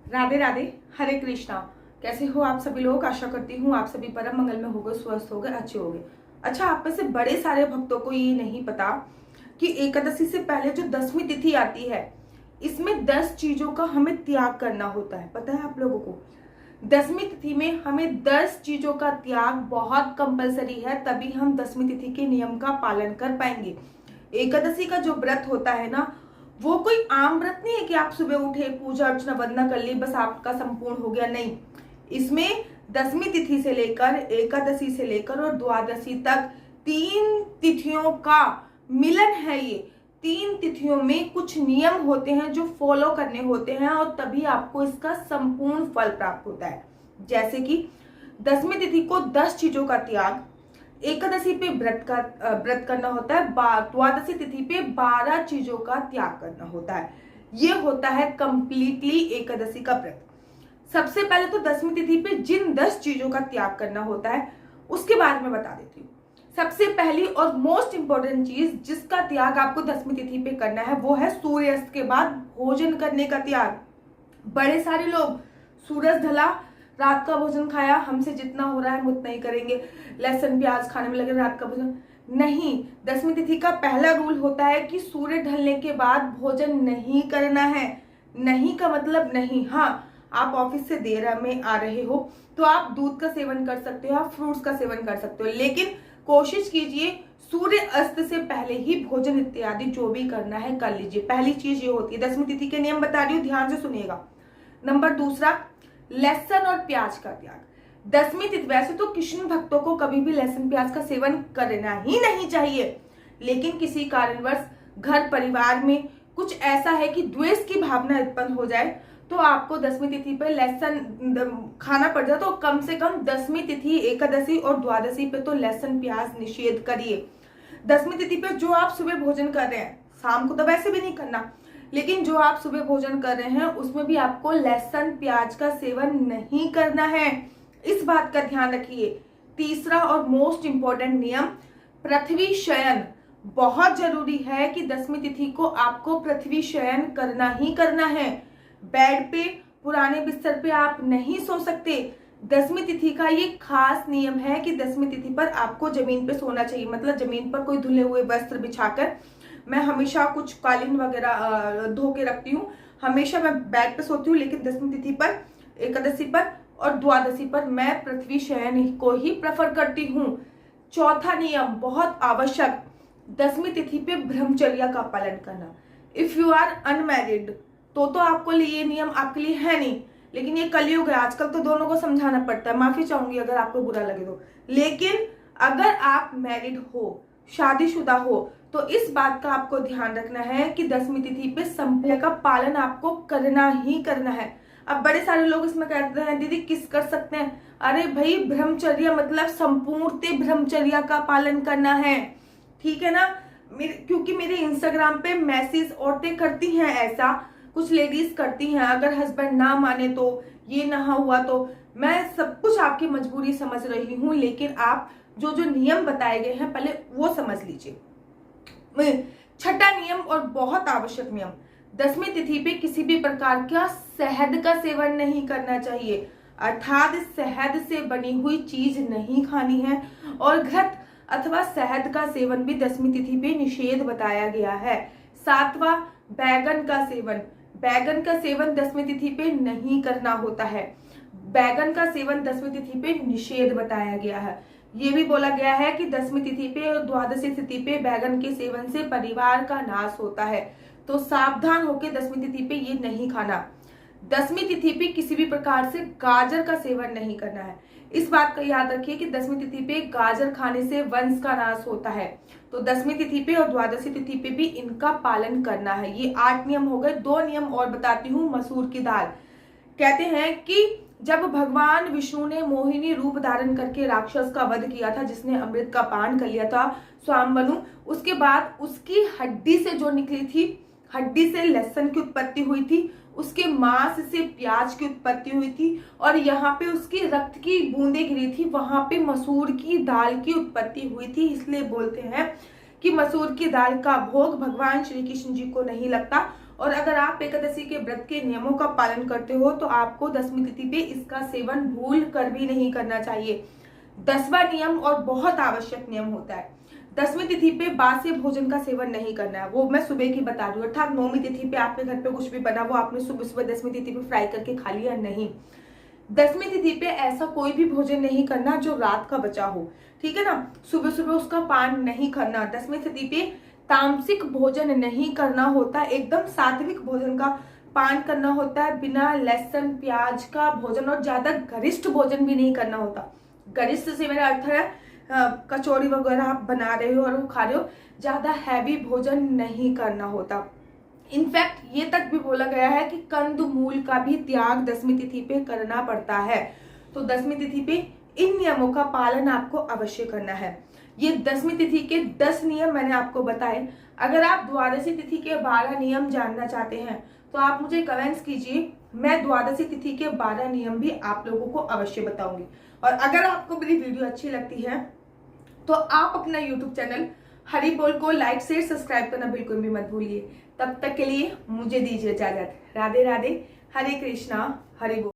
राधे राधे। हरे कृष्णा। कैसे हो आप सभी लोग? आशा करती हूँ आप सभी परम मंगल में होगे, स्वस्थ होगे, अच्छे होगे। अच्छा, आप में से बड़े सारे भक्तों को ये नहीं पता कि एकादशी से पहले जो 10वीं तिथि आती है, इसमें 10 चीजों का हमें त्याग करना होता है। पता है आप लोगों को? 10वीं तिथि में हमें 10 चीजों का त्याग बहुत कंपलसरी है, तभी हम 10वीं तिथि के नियम का पालन कर पाएंगे। एकादशी का जो व्रत होता है ना, वो कोई आम व्रत नहीं है कि आप सुबह उठे, पूजा अर्चना वंदना कर ली, बस आपका संपूर्ण हो गया। नहीं, इसमें 10वीं तिथि से लेकर एकादशी से लेकर और द्वादशी तक 3 तिथियों का मिलन है। ये 3 तिथियों में कुछ नियम होते हैं जो फॉलो करने होते हैं और तभी आपको इसका संपूर्ण फल प्राप्त होता है। जैसे कि 10वीं तिथि को 10 चीजों का त्याग, एकादशी पे व्रत करना होता है, द्वादशी तिथि पे 12 चीजों का त्याग करना होता है। ये होता है कंप्लीटली एकादशी का व्रत। सबसे पहले तो 10वीं तिथि पे जिन 10 चीजों का त्याग करना होता है उसके बारे में बता देती हूँ। सबसे पहली और मोस्ट इंपॉर्टेंट चीज जिसका त्याग आपको 10वीं तिथि पे करना है वो है सूर्यास्त के बाद भोजन करने का त्याग। बड़े सारे लोग सूरज ढला, रात का भोजन खाया, हमसे जितना हो रहा है हम उतना ही करेंगे, लहसुन प्याज खाने में लगे रात का भोजन नहीं। 10वीं तिथि का पहला रूल होता है कि सूर्य ढलने के बाद भोजन नहीं करना है। नहीं का मतलब नहीं। हाँ, आप ऑफिस से देर में आ रहे हो तो आप दूध का सेवन कर सकते हो, आप फ्रूट्स का सेवन कर सकते हो, लेकिन कोशिश कीजिए सूर्य अस्त से पहले ही भोजन इत्यादि जो भी करना है कर लीजिए। पहली चीज ये होती है। 10वीं तिथि के नियम बता रही हूँ, ध्यान से सुनिएगा। नंबर दूसरा, लहसुन और प्याज का त्याग। 10वीं तिथि, वैसे तो कृष्ण भक्तों को कभी भी लहसुन प्याज का सेवन करना ही नहीं चाहिए, लेकिन किसी कारणवश घर परिवार में कुछ ऐसा है कि द्वेष की भावना उत्पन्न हो जाए तो आपको 10वीं तिथि पर लहसुन खाना पड़ जाए, तो कम से कम 10वीं तिथि, एकादशी और द्वादशी पे तो लहसुन प्याज निषेध करिए। 10वीं तिथि पे जो आप सुबह भोजन कर रहे हैं, शाम को तो वैसे भी नहीं करना, लेकिन जो आप सुबह भोजन कर रहे हैं उसमें भी आपको लहसुन प्याज का सेवन नहीं करना है। इस बात का ध्यान रखिए। तीसरा और मोस्ट इंपॉर्टेंट नियम, पृथ्वी शयन। बहुत जरूरी है कि 10वीं तिथि को आपको पृथ्वी शयन करना ही करना है। बेड पे, पुराने बिस्तर पे आप नहीं सो सकते। 10वीं तिथि का ये खास नियम है कि 10वीं तिथि पर आपको जमीन पे सोना चाहिए, मतलब जमीन पर कोई धुले हुए वस्त्र बिछाकर। मैं हमेशा कुछ कालीन वगैरह धो के रखती हूँ, हमेशा मैं बेड पे सोती हूँ, लेकिन 10वीं तिथि पर, एकादशी पर और द्वादशी पर मैं पृथ्वी शयन को ही प्रेफर करती हूँ। चौथा नियम बहुत आवश्यक, 10वीं तिथि पे ब्रह्मचर्य का पालन करना। इफ यू आर अनमैरिड तो आपको लिए ये नियम आपके लिए है नहीं, लेकिन ये कलयुग है, आजकल तो दोनों को समझाना पड़ता है। माफी चाहूंगी अगर आपको बुरा लगे तो, लेकिन अगर आप मैरिड हो, शादीशुदा हो, तो इस बात का आपको ध्यान रखना है कि 10वीं तिथि पे संप्रदाय का पालन आपको करना ही करना है। अब बड़े सारे लोग इसमें कहते हैं दीदी किस कर सकते हैं? अरे भाई, ब्रह्मचर्य मतलब संपूर्ण ब्रह्मचर्य का पालन करना है, ठीक है ना? क्योंकि मेरे इंस्टाग्राम पे मैसेज औरतें करती हैं, ऐसा कुछ लेडीज करती हैं, अगर हस्बैंड ना माने तो, ये ना हुआ तो। मैं सब कुछ आपकी मजबूरी समझ रही हूँ, लेकिन आप जो जो नियम बताए गए हैं पहले वो समझ लीजिए। छठा नियम और बहुत आवश्यक नियम, 10वीं तिथि पे किसी भी प्रकार का शहद का सेवन नहीं करना चाहिए, अर्थात शहद से बनी हुई चीज नहीं खानी है। और घृत अथवा शहद का सेवन भी 10वीं तिथि पे निषेध बताया गया है। सातवां, बैगन का सेवन। बैगन का सेवन 10वीं तिथि पे नहीं करना होता है। बैगन का सेवन 10वीं तिथि पे निषेध बताया गया है। ये भी बोला गया है कि 10वीं तिथि पे और द्वादशी तिथि पे बैगन के सेवन से परिवार का नाश होता है, तो सावधान होकर 10वीं तिथि पे ये नहीं खाना। 10वीं तिथि पे किसी भी प्रकार से गाजर का सेवन नहीं करना है। इस बात का याद रखिए कि 10वीं तिथि पे गाजर खाने से वंश का नाश होता है, तो 10वीं तिथि पे और द्वादशी तिथि पे भी इनका पालन करना है। ये 8 नियम हो गए। 2 नियम और बताती हूँ। मसूर की दाल, कहते हैं कि जब भगवान विष्णु ने मोहिनी रूप धारण करके राक्षस का वध किया था, जिसने अमृत का पान कर लिया था, स्वामवनु, उसके बाद उसकी हड्डी से जो निकली थी, हड्डी से लहसुन की उत्पत्ति हुई थी, उसके मांस से प्याज की उत्पत्ति हुई थी, और यहाँ पे उसकी रक्त की बूंदें गिरी थी, वहां पे मसूर की दाल की उत्पत्ति हुई थी। इसलिए बोलते हैं कि मसूर की दाल का भोग भगवान श्री कृष्ण जी को नहीं लगता, और अगर आप एकादशी के व्रत के नियमों का पालन करते हो तो आपको दसवीं तिथि पे इसका सेवन भूल कर भी नहीं करना चाहिए। 10वां नियम और बहुत आवश्यक नियम होता है, 10वीं तिथि पे बासी भोजन का सेवन नहीं करना है। वो मैं सुबह की बता रही हूँ, अर्थात 9वीं तिथि पे आपके घर पे कुछ भी बना वो आपने सुबह सुबह 10वीं तिथि पे फ्राई करके खा लिया नहीं। 10वीं तिथि पे ऐसा कोई भी भोजन नहीं करना जो रात का बचा हो, ठीक है ना। सुबह सुबह उसका पान नहीं करना। 10वीं तिथि पे तामसिक भोजन नहीं करना होता, एकदम सात्विक भोजन का पान करना होता है, बिना लहसुन प्याज का भोजन, और ज्यादा गरिष्ठ भोजन भी नहीं करना होता। गरिष्ठ से मेरा अर्थ है कचौड़ी वगैरह आप बना रहे हो और वो खा रहे हो, ज्यादा हैवी भोजन नहीं करना होता। इनफैक्ट ये तक भी बोला गया है कि कंद मूल का भी त्याग 10वीं तिथि पे करना पड़ता है। तो 10वीं तिथि पे इन नियमों का पालन आपको अवश्य करना है। ये 10वीं तिथि के 10 नियम मैंने आपको बताए। अगर आप द्वादशी तिथि के 12 नियम जानना चाहते हैं तो आप मुझे कमेंट्स कीजिए, मैं द्वादशी तिथि के 12 नियम भी आप लोगों को अवश्य बताऊंगी। और अगर आपको मेरी वीडियो अच्छी लगती है तो आप अपना यूट्यूब चैनल हरि बोल को लाइक शेयर सब्सक्राइब करना बिल्कुल भी मत भूलिए। तब तक के लिए मुझे दीजिए इजाजत। राधे राधे, हरे कृष्णा, हरि बोल।